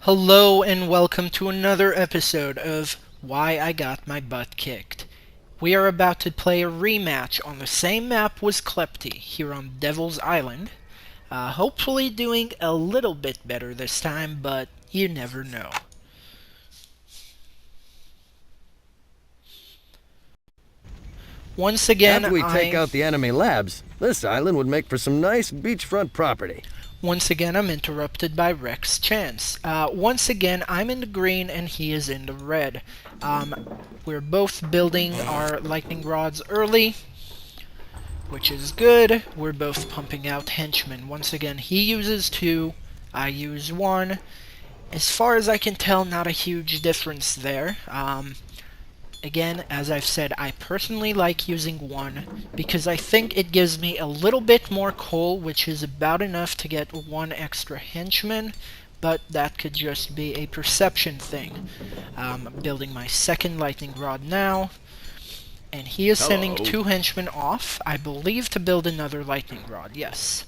Hello and welcome to another episode of Why I Got My Butt Kicked. We are about to play a rematch on the same map as Klepty here on Devil's Island. Hopefully doing a little bit better this time, but you never know. Once again, After we take out the enemy labs, this island would make for some nice beachfront property. Once again, I'm interrupted by Rex Chance. Once again, I'm in the green and he is in the red. We're both building our lightning rods early, which is good. We're both pumping out henchmen. Once again, he uses 2, I use 1. As far as I can tell, not a huge difference there. Again, as I've said, I personally like using 1 because I think it gives me a little bit more coal, which is about enough to get 1 extra henchman, but that could just be a perception thing. I'm building my second lightning rod now, and he is sending 2 henchmen off, I believe, to build another lightning rod, yes.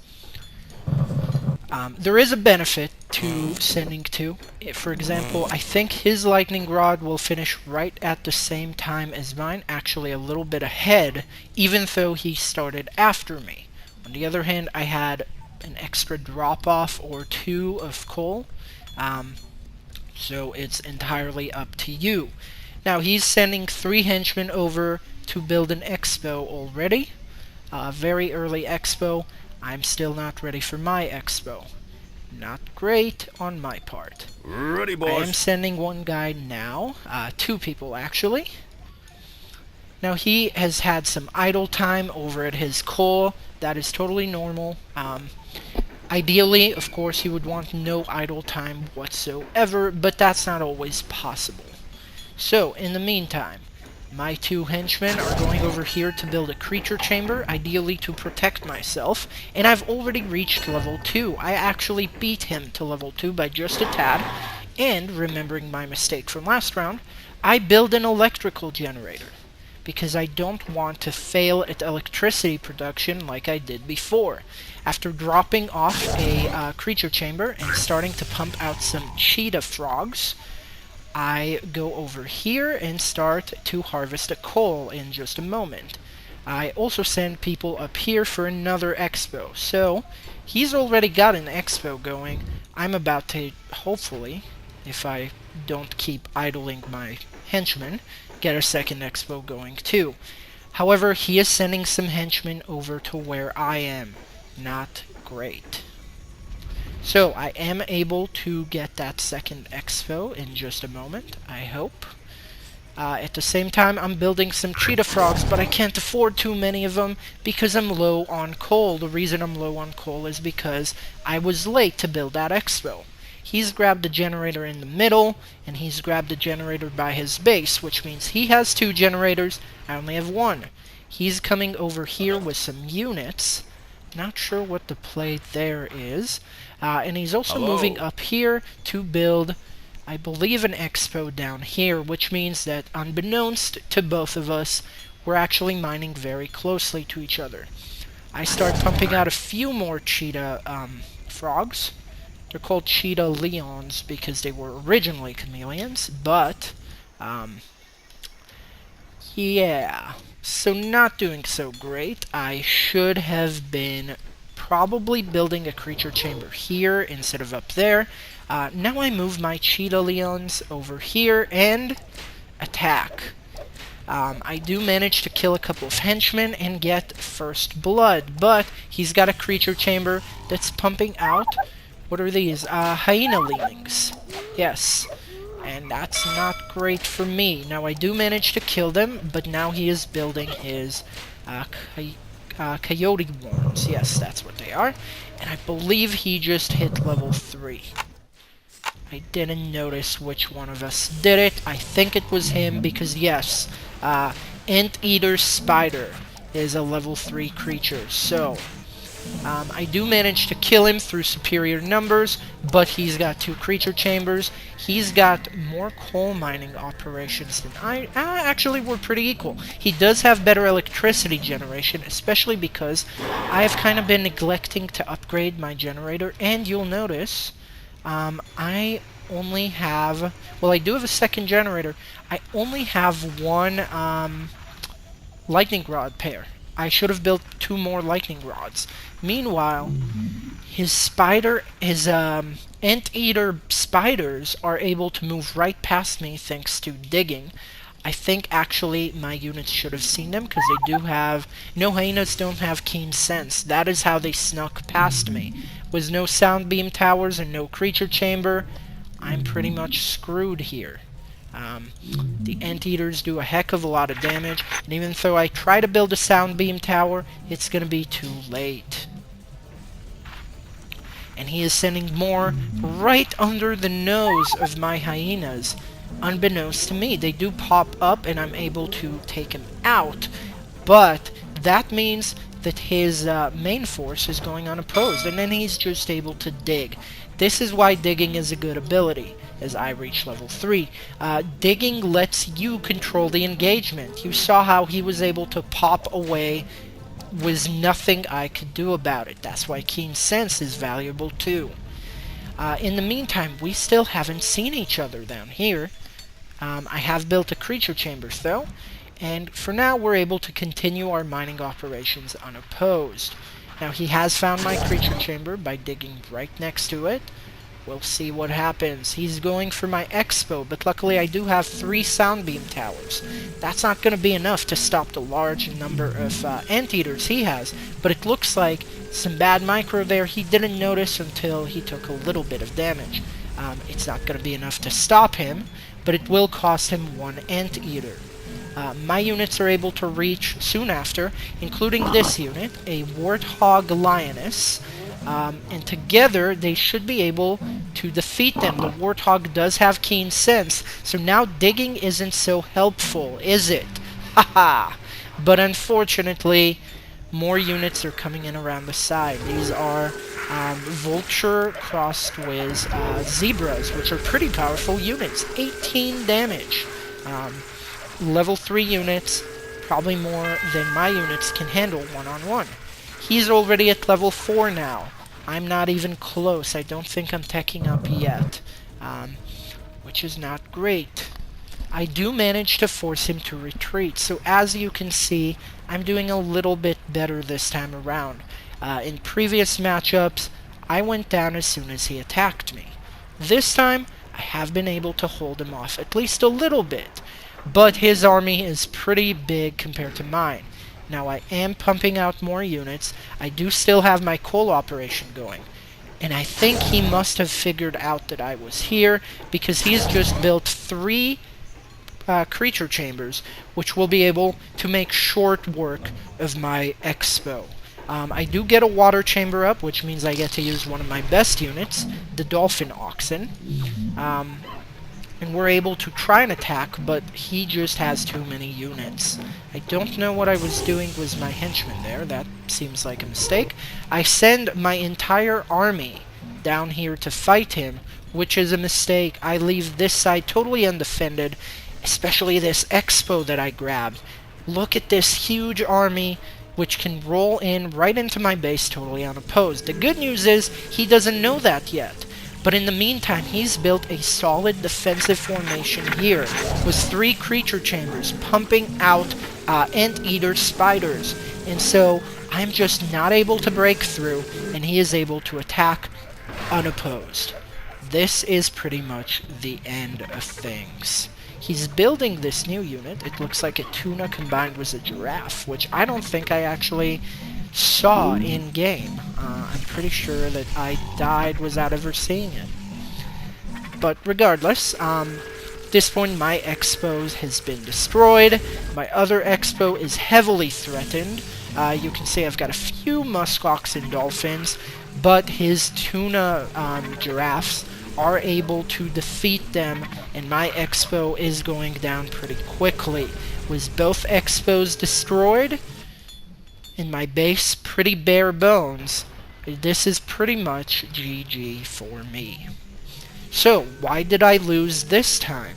There is a benefit to sending 2. For example, I think his lightning rod will finish right at the same time as mine, actually a little bit ahead, even though he started after me. On the other hand, I had an extra drop-off or 2 of coal, so it's entirely up to you. Now, he's sending 3 henchmen over to build an expo already, a very early expo. I'm still not ready for my expo. Not great on my part. Ready, I boss. am sending 1 guy now, 2 people actually. Now he has had some idle time over at his coal. That is totally normal. Ideally, of course, he would want no idle time whatsoever, but that's not always possible. So, in the meantime, my 2 henchmen are going over here to build a creature chamber, ideally to protect myself, and I've already reached level 2. I actually beat him to level 2 by just a tad, and, remembering my mistake from last round, I build an electrical generator, because I don't want to fail at electricity production like I did before. After dropping off a creature chamber and starting to pump out some cheetah frogs, I go over here and start to harvest a coal in just a moment. I also send people up here for another expo. So, he's already got an expo going. I'm about to, hopefully, if I don't keep idling my henchmen, get a second expo going too. However, he is sending some henchmen over to where I am. Not great. So, I am able to get that second expo in just a moment, I hope. At the same time, I'm building some cheetah frogs, but I can't afford too many of them because I'm low on coal. The reason I'm low on coal is because I was late to build that expo. He's grabbed the generator in the middle, and he's grabbed the generator by his base, which means he has 2 generators, I only have 1. He's coming over here with some units. Not sure what the play there is. And he's also moving up here to build, I believe, an expo down here, which means that unbeknownst to both of us, we're actually mining very closely to each other. I start pumping out a few more cheetah frogs. They're called cheetah leons because they were originally chameleons, but yeah. So not doing so great. I should have been probably building a creature chamber here instead of up there. Now I move my cheetah leons over here and attack. I do manage to kill a couple of henchmen and get first blood, but he's got a creature chamber that's pumping out, what are these? Hyena lemmings. Yes. And that's not great for me. Now I do manage to kill them, but now he is building his coyote worms. Yes, that's what they are. And I believe he just hit level 3. I didn't notice which one of us did it. I think it was him because yes, Anteater Spider is a level 3 creature. So, I do manage to kill him through superior numbers, but he's got 2 creature chambers. He's got more coal mining operations than I. Actually, we're pretty equal. He does have better electricity generation, especially because I have kind of been neglecting to upgrade my generator, and you'll notice I only have... Well, I do have a second generator. I only have one, lightning rod pair. I should have built 2 more lightning rods. Meanwhile, his anteater spiders are able to move right past me thanks to digging. I think actually my units should have seen them because they do have... No, hyenas don't have keen sense. That is how they snuck past me. With no sound beam towers and no creature chamber, I'm pretty much screwed here. The anteaters do a heck of a lot of damage, and even though I try to build a sound beam tower, it's gonna be too late. And he is sending more right under the nose of my hyenas, unbeknownst to me. They do pop up, and I'm able to take him out, but that means that his main force is going unopposed, and then he's just able to dig. This is why digging is a good ability. As I reach level 3. Digging lets you control the engagement. You saw how he was able to pop away with nothing I could do about it. That's why Keen Sense is valuable too. In the meantime, we still haven't seen each other down here. I have built a creature chamber though, and for now we're able to continue our mining operations unopposed. Now he has found my creature chamber by digging right next to it. We'll see what happens. He's going for my expo, but luckily I do have 3 sound beam towers. That's not going to be enough to stop the large number of anteaters he has, but it looks like some bad micro there he didn't notice until he took a little bit of damage. It's not going to be enough to stop him, but it will cost him 1 anteater. My units are able to reach soon after, including this unit, a Warthog Lioness, and together they should be able to defeat them. The Warthog does have keen sense, so now digging isn't so helpful, is it? Haha! But unfortunately, more units are coming in around the side. These are Vulture crossed with Zebras, which are pretty powerful units. 18 damage. Level 3 units, probably more than my units can handle one-on-one. He's already at level 4 now. I'm not even close. I don't think I'm teching up yet, which is not great. I do manage to force him to retreat, so as you can see, I'm doing a little bit better this time around. In previous matchups, I went down as soon as he attacked me. This time, I have been able to hold him off at least a little bit, but his army is pretty big compared to mine. Now I am pumping out more units. I do still have my coal operation going. And I think he must have figured out that I was here, because he's just built 3 creature chambers, which will be able to make short work of my expo. I do get a water chamber up, which means I get to use one of my best units, the Dolphin Oxen. And we're able to try and attack, but he just has too many units. I don't know what I was doing with my henchmen there. That seems like a mistake. I send my entire army down here to fight him, which is a mistake. I leave this side totally undefended, especially this expo that I grabbed. Look at this huge army, which can roll in right into my base totally unopposed. The good news is, he doesn't know that yet. But in the meantime, he's built a solid defensive formation here, with 3 creature chambers pumping out anteater spiders. And so, I'm just not able to break through, and he is able to attack unopposed. This is pretty much the end of things. He's building this new unit. It looks like a tuna combined with a giraffe, which I don't think I actually saw in game. I'm pretty sure that I died without ever seeing it. But regardless, at this point my expo has been destroyed. My other expo is heavily threatened. You can see I've got a few muskox and dolphins, but his tuna giraffes are able to defeat them, and my expo is going down pretty quickly. With both expos destroyed, and my base pretty bare bones, this is pretty much GG for me. So, why did I lose this time?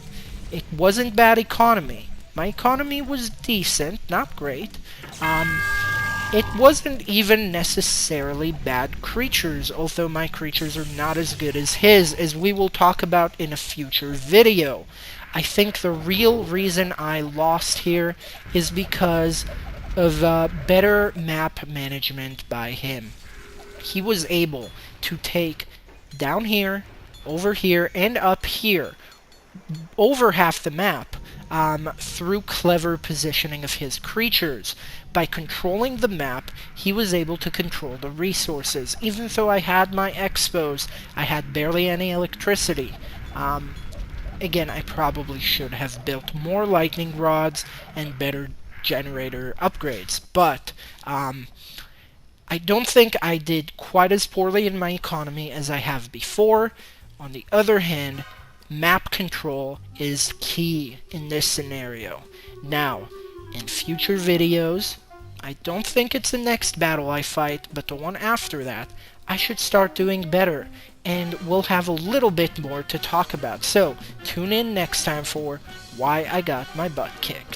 It wasn't bad economy. My economy was decent, not great. It wasn't even necessarily bad creatures, although my creatures are not as good as his, as we will talk about in a future video. I think the real reason I lost here is because of better map management by him. He was able to take down here, over here, and up here, over half the map, through clever positioning of his creatures. By controlling the map, he was able to control the resources. Even though I had my expos, I had barely any electricity. Again, I probably should have built more lightning rods and better generator upgrades, but I don't think I did quite as poorly in my economy as I have before. On the other hand, map control is key in this scenario. Now, in future videos, I don't think it's the next battle I fight, but the one after that, I should start doing better, and we'll have a little bit more to talk about. So, tune in next time for why I got my butt kicked.